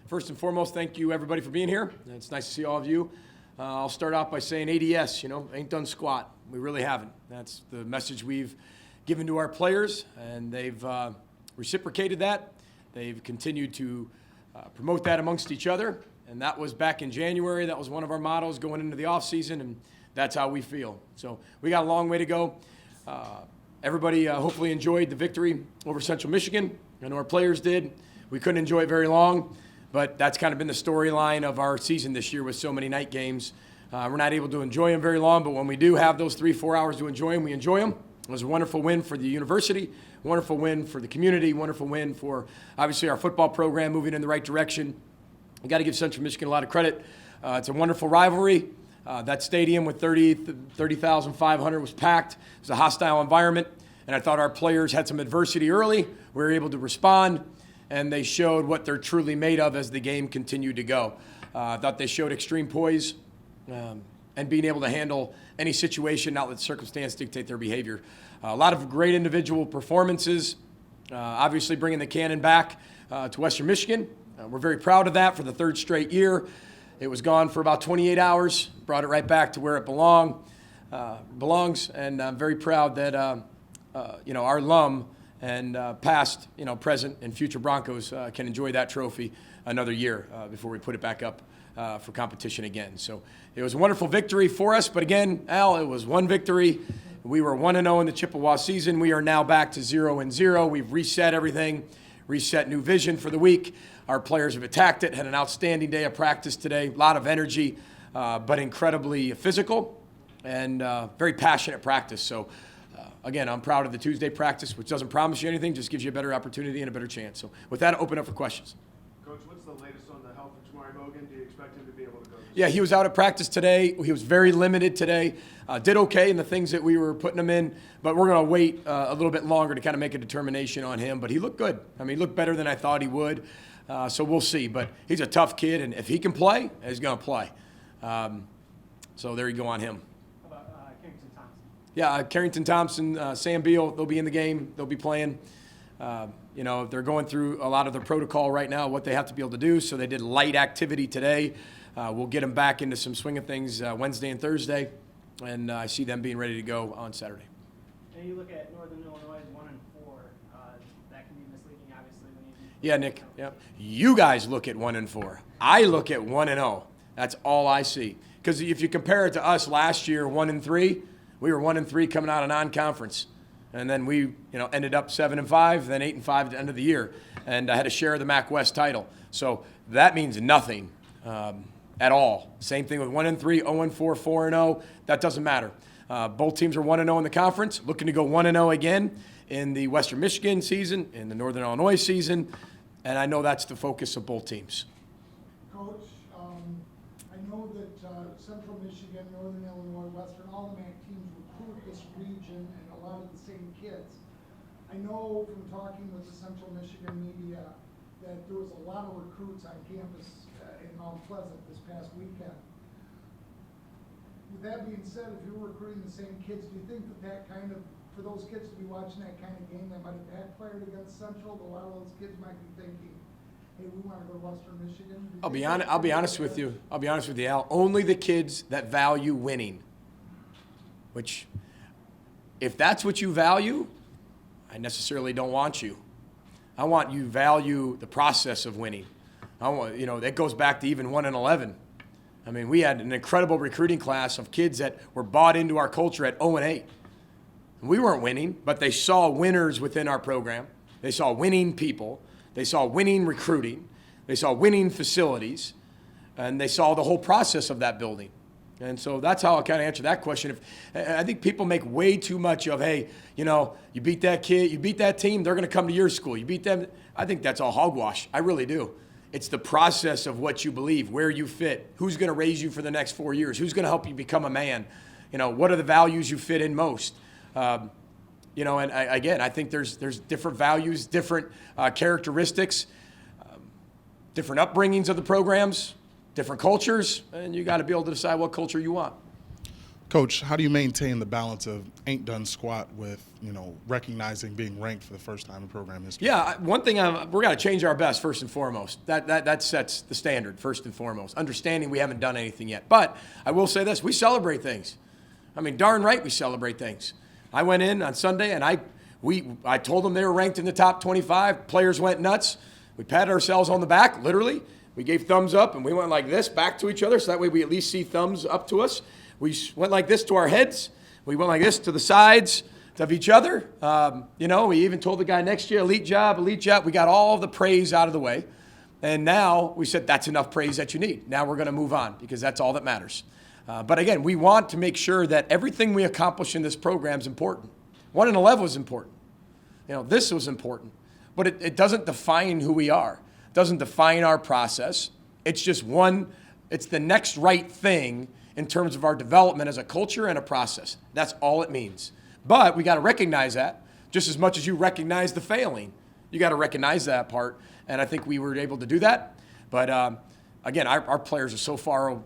First and foremost, thank you everybody for being here. It's nice to see all of you. I'll start off by saying ADS, ain't done squat. We really haven't. That's the message we've given to our players, and they've reciprocated that. They've continued to promote that amongst each other, and that was back in January. That was one of our mottos going into the offseason, and that's how we feel. So we got a long way to go. Everybody hopefully enjoyed the victory over Central Michigan. I know our players did. We couldn't enjoy it very long, but that's kind of been the storyline of our season this year with so many night games. We're not able to enjoy them very long, but when we do have those 3-4 hours to enjoy them, we enjoy them. It was a wonderful win for the university, wonderful win for the community, wonderful win for, obviously, our football program moving in the right direction. We got to give Central Michigan a lot of credit. It's a wonderful rivalry. That stadium with 30,500 was packed. It was a hostile environment, and I thought our players had some adversity early. We were able to respond, and they showed what they're truly made of as the game continued to go. I thought they showed extreme poise and being able to handle any situation, not let circumstance dictate their behavior. A lot of great individual performances, obviously bringing the cannon back to Western Michigan. We're very proud of that for the third straight year. It was gone for about 28 hours, brought it right back to where it belongs, and I'm very proud that our alum and past, present, and future Broncos can enjoy that trophy another year before we put it back up for competition again. So it was a wonderful victory for us, but again, Al, it was one victory. We were 1-0 in the Chippewa season. We are now back to 0-0. We've reset everything, reset new vision for the week. Our players have attacked it, had an outstanding day of practice today, a lot of energy, but incredibly physical and very passionate practice. So again, I'm proud of the Tuesday practice, which doesn't promise you anything, just gives you a better opportunity and a better chance. So with that, I'll open up for questions. Coach, what's the latest on the health of Jamari Mogan? Do you expect him to be able to go? Yeah, he was out at practice today. He was very limited today. Did okay in the things that we were putting him in, but we're going to wait a little bit longer to kind of make a determination on him. But he looked good. I mean, he looked better than I thought he would. So we'll see. But he's a tough kid, and if he can play, he's going to play. So there you go on him. How about Carrington Thompson? Yeah, Carrington Thompson, Sam Beal, they'll be in the game. They'll be playing. They're going through a lot of their protocol right now, what they have to be able to do. So they did light activity today. We'll get them back into some swing of things Wednesday and Thursday, and I see them being ready to go on Saturday. And you look at Northern Illinois 1-4. That can be misleading, obviously. Yeah, Nick. Yeah. You guys look at 1-4. I look at 1-0. That's all I see. Because if you compare it to us last year, 1-3, we were 1-3 coming out of non-conference. And then we, ended up 7-5, then 8-5 at the end of the year, and I had a share of the MAC West title. So that means nothing at all. Same thing with 1-3, 0-4, 4-0. That doesn't matter. Both teams are 1-0 in the conference, looking to go 1-0 again in the Western Michigan season, in the Northern Illinois season, and I know that's the focus of both teams. Coach, I know that Central Michigan, Northern Illinois, Western, all the MAC teams recruit this region and a lot of the same kids. I know from talking with the Central Michigan media that there was a lot of recruits on campus in Mount Pleasant this past weekend. With that being said, if you're recruiting the same kids, do you think that kind of, for those kids to be watching that kind of game, that might have backfired against Central? A lot of those kids might be thinking, hey, we want to go to Western Michigan. I'll be honest with you. I'll be honest with you, Al. Only the kids that value winning, which, if that's what you value, I necessarily don't want you. I want you to value the process of winning. I want, that goes back to even 1-11. I mean, we had an incredible recruiting class of kids that were bought into our culture at 0-8. We weren't winning, but they saw winners within our program. They saw winning people. They saw winning recruiting. They saw winning facilities. And they saw the whole process of that building. And so that's how I kind of answer that question. I think people make way too much of, hey, you beat that kid, you beat that team, they're going to come to your school. You beat them. I think that's all hogwash. I really do. It's the process of what you believe, where you fit, who's going to raise you for the next 4 years, who's going to help you become a man, what are the values you fit in most. And I think there's different values, different characteristics, different upbringings of the programs, different cultures, and you got to be able to decide what culture you want. Coach, how do you maintain the balance of ain't done squat with, recognizing being ranked for the first time in program history? Yeah, one thing we're got to change our best first and foremost. That sets the standard first and foremost. Understanding we haven't done anything yet, but I will say this: we celebrate things. I mean, darn right we celebrate things. I went in on Sunday and I told them they were ranked in the top 25. Players went nuts. We patted ourselves on the back, literally. We gave thumbs up and we went like this back to each other, so that way we at least see thumbs up to us. We went like this to our heads. We went like this to the sides of each other. We even told the guy next year, elite job, elite job. We got all the praise out of the way. And now we said, that's enough praise that you need. Now we're going to move on because that's all that matters. But again, we want to make sure that everything we accomplish in this program is important. 1 in 11 was important. This was important. But it doesn't define who we are. It doesn't define our process. It's just it's the next right thing in terms of our development as a culture and a process. That's all it means. But we got to recognize that just as much as you recognize the failing. You got to recognize that part, and I think we were able to do that. But again, our players are so far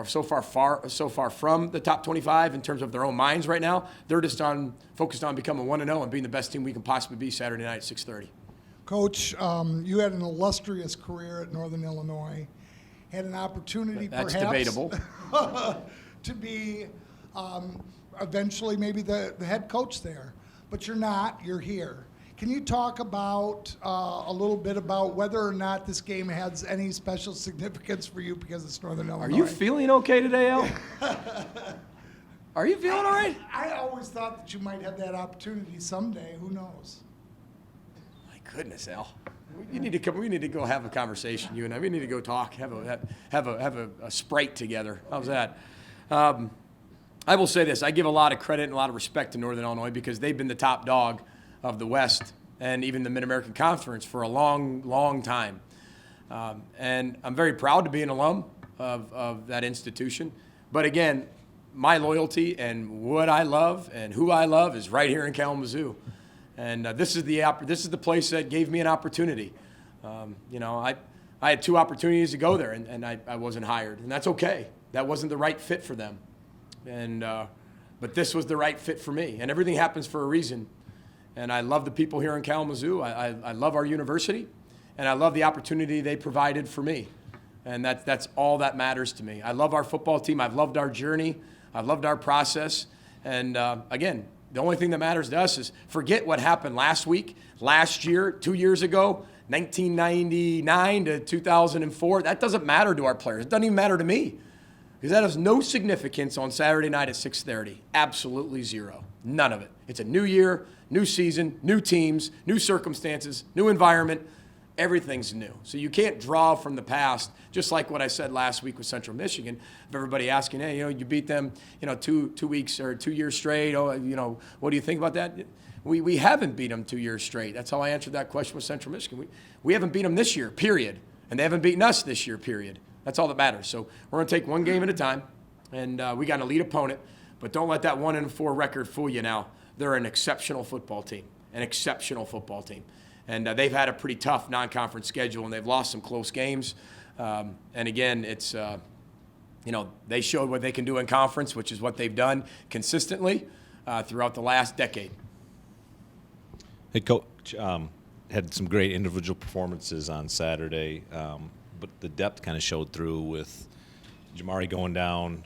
so far from the top 25 in terms of their own minds right now. They're just focused on becoming 1-0 and being the best team we can possibly be Saturday night at 6:30. Coach, you had an illustrious career at Northern Illinois. Had an opportunity, That's perhaps, debatable. to be eventually maybe the head coach there. But you're not. You're here. Can you talk about a little bit about whether or not this game has any special significance for you because it's Northern Illinois? Are you feeling okay today, Al? Are you feeling all right? I always thought that you might have that opportunity someday. Who knows? My goodness, Al. We need to go have a conversation, you and I. We need to go talk, have a Sprite together. How's that? I will say this: I give a lot of credit and a lot of respect to Northern Illinois because they've been the top dog of the West and even the Mid-American Conference for a long, long time. And I'm very proud to be an alum of that institution. But again, my loyalty and what I love and who I love is right here in Kalamazoo. And this is the place that gave me an opportunity. I had 2 opportunities to go there, and I wasn't hired, and that's okay. That wasn't the right fit for them, but this was the right fit for me. And everything happens for a reason. And I love the people here in Kalamazoo. I love our university, and I love the opportunity they provided for me. And that's all that matters to me. I love our football team. I've loved our journey. I've loved our process. And again, the only thing that matters to us is forget what happened last week, last year, 2 years ago, 1999 to 2004. That doesn't matter to our players. It doesn't even matter to me because that has no significance on Saturday night at 6:30. Absolutely zero. None of it. It's a new year, new season, new teams, new circumstances, new environment. Everything's new. So you can't draw from the past, just like what I said last week with Central Michigan, of everybody asking, hey, you beat them, 2 weeks or 2 years straight. Oh, what do you think about that? We haven't beat them 2 years straight. That's how I answered that question with Central Michigan. We haven't beat them this year, period. And they haven't beaten us this year, period. That's all that matters. So we're going to take one game at a time, and we got an elite opponent. But don't let that 1-4 record fool you now. They're an exceptional football team, And they've had a pretty tough non-conference schedule, and they've lost some close games. And again, it's, they showed what they can do in conference, which is what they've done consistently throughout the last decade. Hey, Coach, had some great individual performances on Saturday, but the depth kind of showed through with Jamari going down,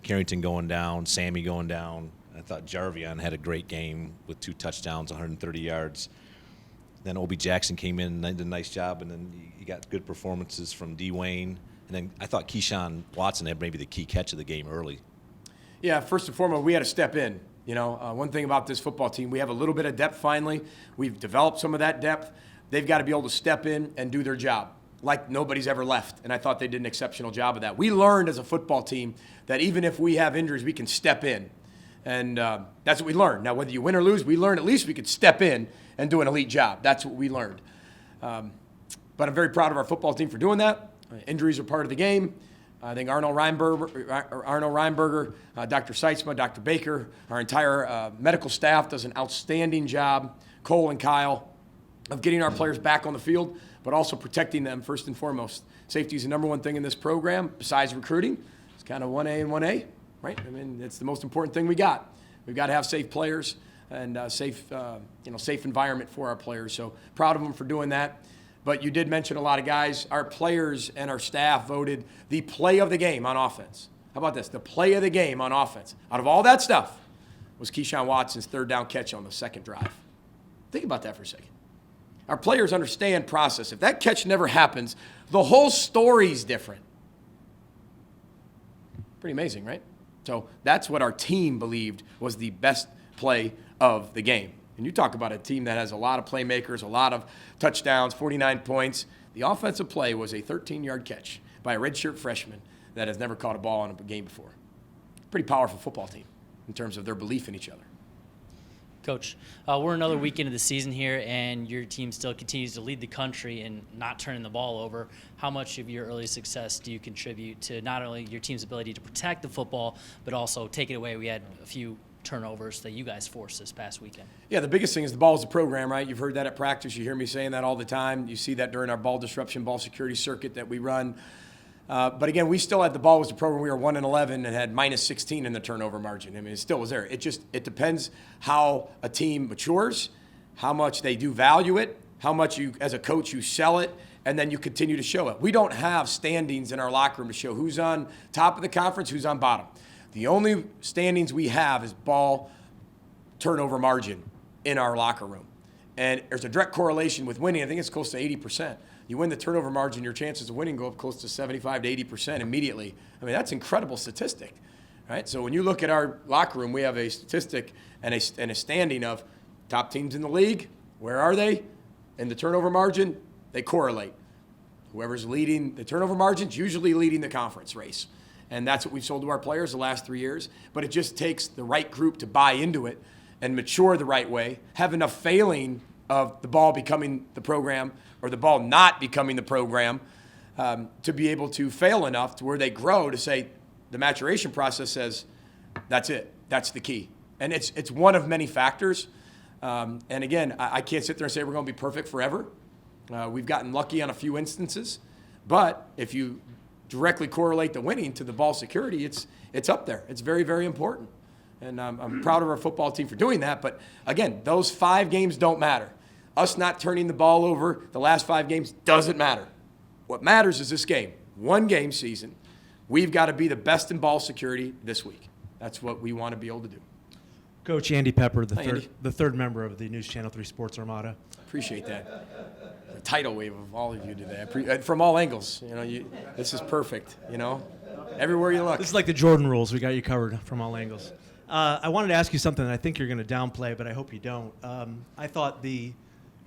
Carrington going down, Sammy going down. I thought Jarvion had a great game with 2 touchdowns, 130 yards. Then Obi Jackson came in and did a nice job, and then you got good performances from D. Wayne. And then I thought Keyshawn Watson had maybe the key catch of the game early. Yeah, first and foremost, we had to step in. One thing about this football team, we have a little bit of depth finally. We've developed some of that depth. They've got to be able to step in and do their job like nobody's ever left, and I thought they did an exceptional job of that. We learned as a football team that even if we have injuries, we can step in, and that's what we learned. Now, whether you win or lose, we learned at least we could step in and do an elite job. That's what we learned. But I'm very proud of our football team for doing that. Injuries are part of the game. I think Arno Reinberger, Dr. Seitzma, Dr. Baker, our entire medical staff does an outstanding job, Cole and Kyle, of getting our players back on the field, but also protecting them first and foremost. Safety is the number one thing in this program besides recruiting. It's kind of 1A and 1A, right? I mean, it's the most important thing we got. We've got to have safe players and safe environment for our players. So proud of them for doing that. But you did mention a lot of guys. Our players and our staff voted the play of the game on offense. How about this? The play of the game on offense. Out of all that stuff was Keyshawn Watson's third down catch on the second drive. Think about that for a second. Our players understand process. If that catch never happens, the whole story's different. Pretty amazing, right? So that's what our team believed was the best play of the game. And you talk about a team that has a lot of playmakers, a lot of touchdowns, 49 points. The offensive play was a 13-yard catch by a redshirt freshman that has never caught a ball in a game before. Pretty powerful football team in terms of their belief in each other. Coach, we're another week into the season here, and your team still continues to lead the country in not turning the ball over. How much of your early success do you contribute to not only your team's ability to protect the football, but also take it away? We had a few turnovers that you guys forced this past weekend. Yeah, the biggest thing is the ball is a program, right? You've heard that at practice. You hear me saying that all the time. You see that during our ball disruption, ball security circuit that we run. But again, we still had the ball was the program. We were 1-11 and had minus 16 in the turnover margin. I mean, it still was there. It depends how a team matures, how much they do value it, how much you, as a coach, you sell it, and then you continue to show it. We don't have standings in our locker room to show who's on top of the conference, who's on bottom. The only standings we have is ball turnover margin in our locker room. And there's a direct correlation with winning. I think it's close to 80%. You win the turnover margin, your chances of winning go up close to 75 to 80% immediately. I mean, that's an incredible statistic, right? So when you look at our locker room, we have a statistic and a standing of top teams in the league. Where are they? In the turnover margin, they correlate. Whoever's leading the turnover margin's usually leading the conference race. And that's what we've sold to our players the last 3 years. But it just takes the right group to buy into it and mature the right way, have enough failing of the ball becoming the program or the ball not becoming the program to be able to fail enough to where they grow to say the maturation process says that's it. That's the key. And it's one of many factors. And again, I can't sit there and say we're going to be perfect forever. We've gotten lucky on a few instances. But if you directly correlate the winning to the ball security, it's up there. It's very, very important. And I'm proud of our football team for doing that. But again, those 5 games don't matter. Us not turning the ball over the last 5 games doesn't matter. What matters is this game. 1 game season. We've got to be the best in ball security this week. That's what we want to be able to do. Coach Andy Pepper, Hi, Andy. the third member of the News Channel 3 Sports Armada. Appreciate that. The tidal wave of all of you today. From all angles. This is perfect, Everywhere you look. This is like the Jordan rules. We got you covered from all angles. I wanted to ask you something that I think you're going to downplay, but I hope you don't. I thought the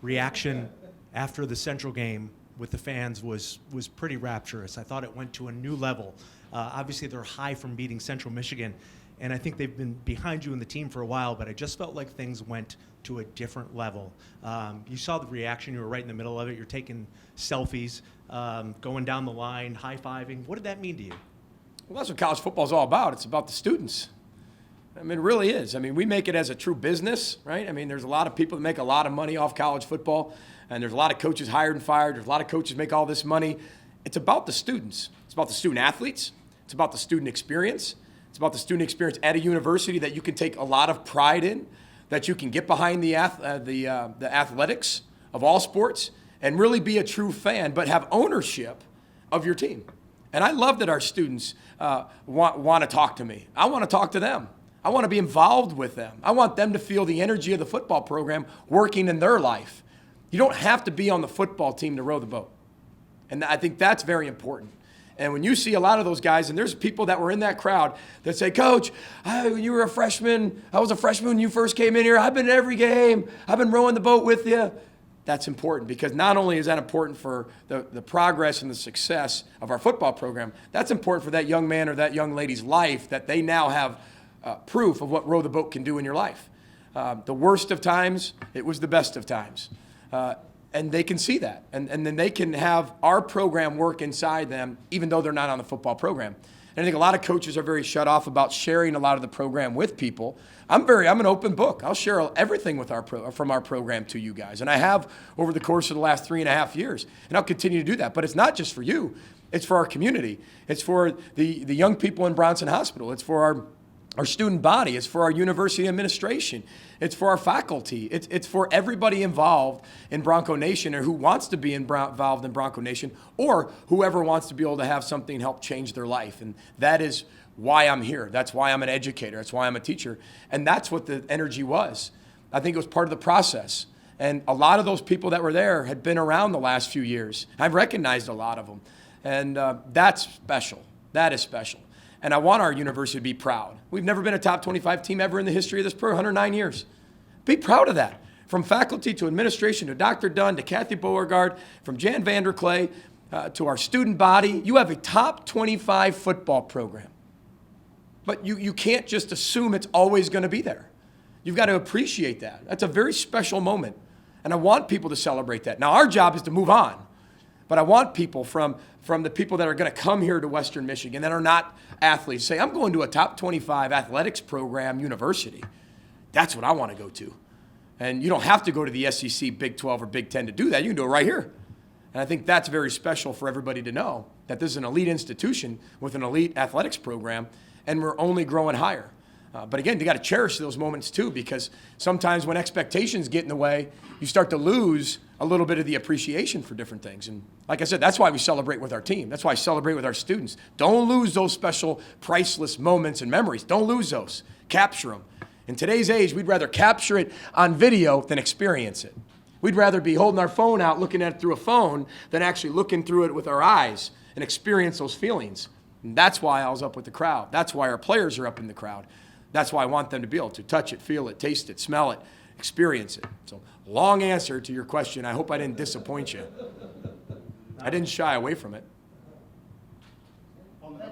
reaction after the Central game with the fans was pretty rapturous. I thought it went to a new level. Obviously, they're high from beating Central Michigan, and I think they've been behind you in the team for a while, but I just felt like things went to a different level. You saw the reaction. You were right in the middle of it. You're taking selfies, going down the line, high-fiving. What did that mean to you? Well, that's what college football is all about. It's about the students. I mean, it really is. I mean, we make it as a true business, right? I mean, there's a lot of people that make a lot of money off college football, and there's a lot of coaches hired and fired. There's a lot of coaches make all this money. It's about the students. It's about the student athletes. It's about the student experience. It's about the student experience at a university that you can take a lot of pride in, that you can get behind the athletics of all sports and really be a true fan, but have ownership of your team. And I love that our students want to talk to me. I want to talk to them. I want to be involved with them. I want them to feel the energy of the football program working in their life. You don't have to be on the football team to row the boat. And I think that's very important. And when you see a lot of those guys, and there's people that were in that crowd that say, Coach, you were a freshman. I was a freshman when you first came in here. I've been in every game. I've been rowing the boat with you. That's important because not only is that important for the progress and the success of our football program, that's important for that young man or that young lady's life that they now have proof of what row the boat can do in your life. The worst of times, it was the best of times. And they can see that. And then they can have our program work inside them, even though they're not on the football program. And I think a lot of coaches are very shut off about sharing a lot of the program with people. I'm an open book. I'll share everything with from our program to you guys. And I have over the course of the last 3.5 years. And I'll continue to do that. But it's not just for you. It's for our community. It's for the young people in Bronson Hospital. It's for our student body. It's for our university administration. It's for our faculty. It's for everybody involved in Bronco Nation or who wants to be involved in Bronco Nation or whoever wants to be able to have something help change their life. And that is why I'm here. That's why I'm an educator. That's why I'm a teacher. And that's what the energy was. I think it was part of the process. And a lot of those people that were there had been around the last few years. I've recognized a lot of them. And that's special. That is special. And I want our university to be proud. We've never been a top 25 team ever in the history of this program, 109 years. Be proud of that. From faculty to administration to Dr. Dunn to Kathy Beauregard, from Jan Vanderclay to our student body. You have a top 25 football program. But you can't just assume it's always going to be there. You've got to appreciate that. That's a very special moment. And I want people to celebrate that. Now, our job is to move on. But I want people from the people that are going to come here to Western Michigan that are not athletes say, I'm going to a top 25 athletics program university. That's what I want to go to. And you don't have to go to the SEC, Big 12, or Big 10 to do that. You can do it right here. And I think that's very special for everybody to know that this is an elite institution with an elite athletics program, and we're only growing higher. But again, you got to cherish those moments too, because sometimes when expectations get in the way, you start to lose a little bit of the appreciation for different things. And like I said, that's why we celebrate with our team. That's why I celebrate with our students. Don't lose those special, priceless moments and memories. Don't lose those. Capture them. In today's age, we'd rather capture it on video than experience it. We'd rather be holding our phone out, looking at it through a phone, than actually looking through it with our eyes and experience those feelings. And that's why I was up with the crowd. That's why our players are up in the crowd. That's why I want them to be able to touch it, feel it, taste it, smell it, experience it. So, long answer to your question. I hope I didn't disappoint you. I didn't shy away from it. On the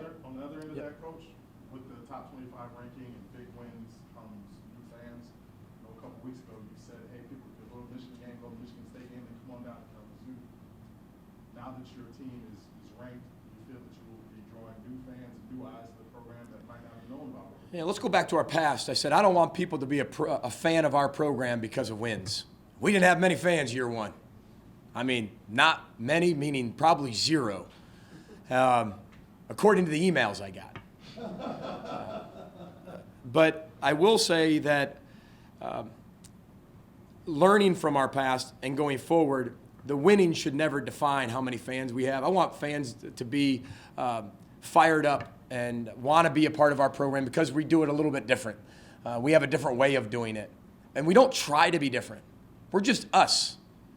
other end of that, Coach, with the top 25 ranking and big wins comes new fans. You know, a couple weeks ago, you said, hey, people could go to Michigan game, go to Michigan State game, and come on down to Kalamazoo. Now that your team is ranked, you feel that you will be drawing new fans and new eyes to the program that might not have known about it. Yeah, let's go back to our past. I said, I don't want people to be a fan of our program because of wins. We didn't have many fans year one. I mean, not many, meaning probably zero, according to the emails I got. But I will say that learning from our past and going forward, the winning should never define how many fans we have. I want fans to be fired up and want to be a part of our program because we do it a little bit different. We have a different way of doing it. And we don't try to be different. We're just us.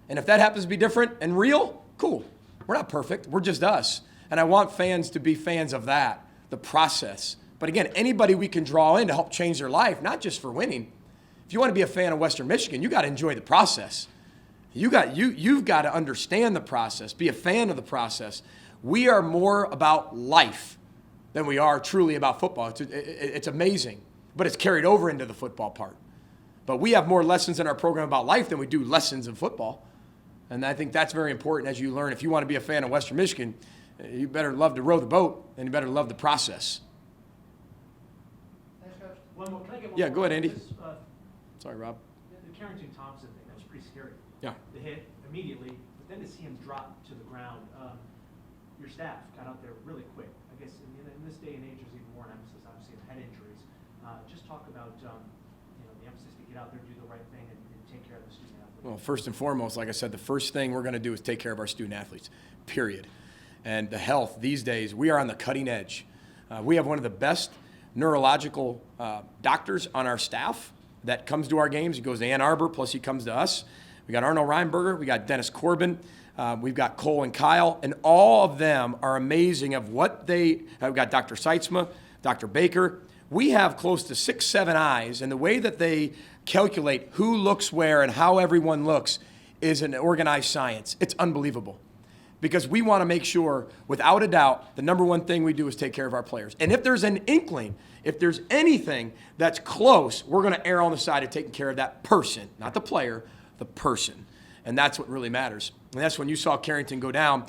And if that happens to be different and real, cool. We're not perfect. We're just us. And I want fans to be fans of that, the process. But again, anybody we can draw in to help change their life, not just for winning. If you want to be a fan of Western Michigan, you got to enjoy the process. You've got to understand the process, be a fan of the process. We are more about life than we are truly about football. It's amazing, but it's carried over into the football part. But we have more lessons in our program about life than we do lessons in football. And I think that's very important as you learn. If you want to be a fan of Western Michigan, you better love to row the boat, and you better love the process. Thanks, Coach. One more. Can I get one Yeah, more? go ahead, Andy. This, Sorry, Rob. the Carrington Thompson thing, that was pretty scary. Yeah. The hit immediately, but then to see him drop to the ground, your staff got out there really quick. I guess in this day and age, there's even more an emphasis, obviously, on head injuries. Just talk about the emphasis to get out there, do the right thing, and take care of the student athletes. Well, first and foremost, like I said, the first thing we're going to do is take care of our student athletes, period. And the health these days, we are on the cutting edge. We have one of the best neurological doctors on our staff that comes to our games. He goes to Ann Arbor, plus he comes to us. We got Arnold Reinberger, we got Dennis Corbin, we've got Cole and Kyle, and all of them are amazing of what we've got Dr. Seitzma, Dr. Baker. We have close to 6, 7 eyes, and the way that they calculate who looks where and how everyone looks is an organized science. It's unbelievable. Because we want to make sure, without a doubt, the number one thing we do is take care of our players. And if there's an inkling, if there's anything that's close, we're going to err on the side of taking care of that person, not the player, the person. And that's what really matters. And that's when you saw Carrington go down,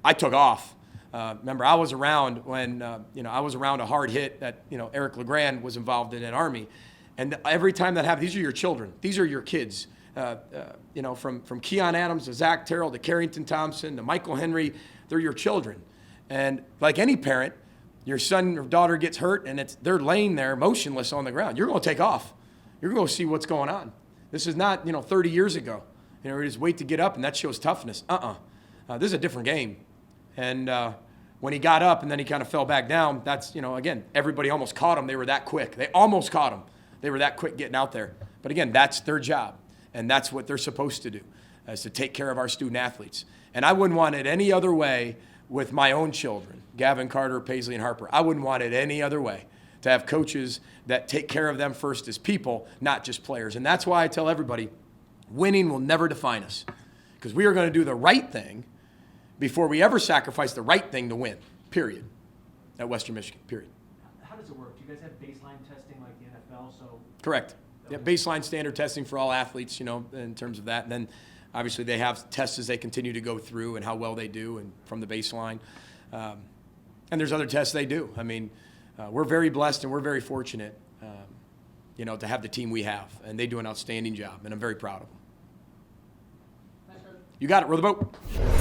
I took off. Remember, I was around when, I was around a hard hit that, Eric LeGrand was involved in Army. And every time that happened, these are your children. These are your kids. From Keon Adams to Zach Terrell to Carrington Thompson to Michael Henry, they're your children. And like any parent, your son or daughter gets hurt and they're laying there motionless on the ground. You're going to take off. You're going to see what's going on. This is not, 30 years ago. We just wait to get up and that shows toughness. This is a different game. And when he got up and then he kind of fell back down, that's, again, everybody almost caught him. They were that quick. They almost caught him. They were that quick getting out there. But again, that's their job. And that's what they're supposed to do, is to take care of our student athletes. And I wouldn't want it any other way with my own children, Gavin, Carter, Paisley, and Harper. I wouldn't want it any other way, to have coaches that take care of them first as people, not just players. And that's why I tell everybody, winning will never define us, because we are going to do the right thing before we ever sacrifice the right thing to win, period, at Western Michigan, period. How does it work? Do you guys have baseline testing like the NFL? So Correct. Yeah, baseline standard testing for all athletes, in terms of that. And then obviously they have tests as they continue to go through and how well they do and from the baseline. And there's other tests they do. I mean, we're very blessed and we're very fortunate, to have the team we have. And they do an outstanding job, and I'm very proud of them. You got it. Row the boat.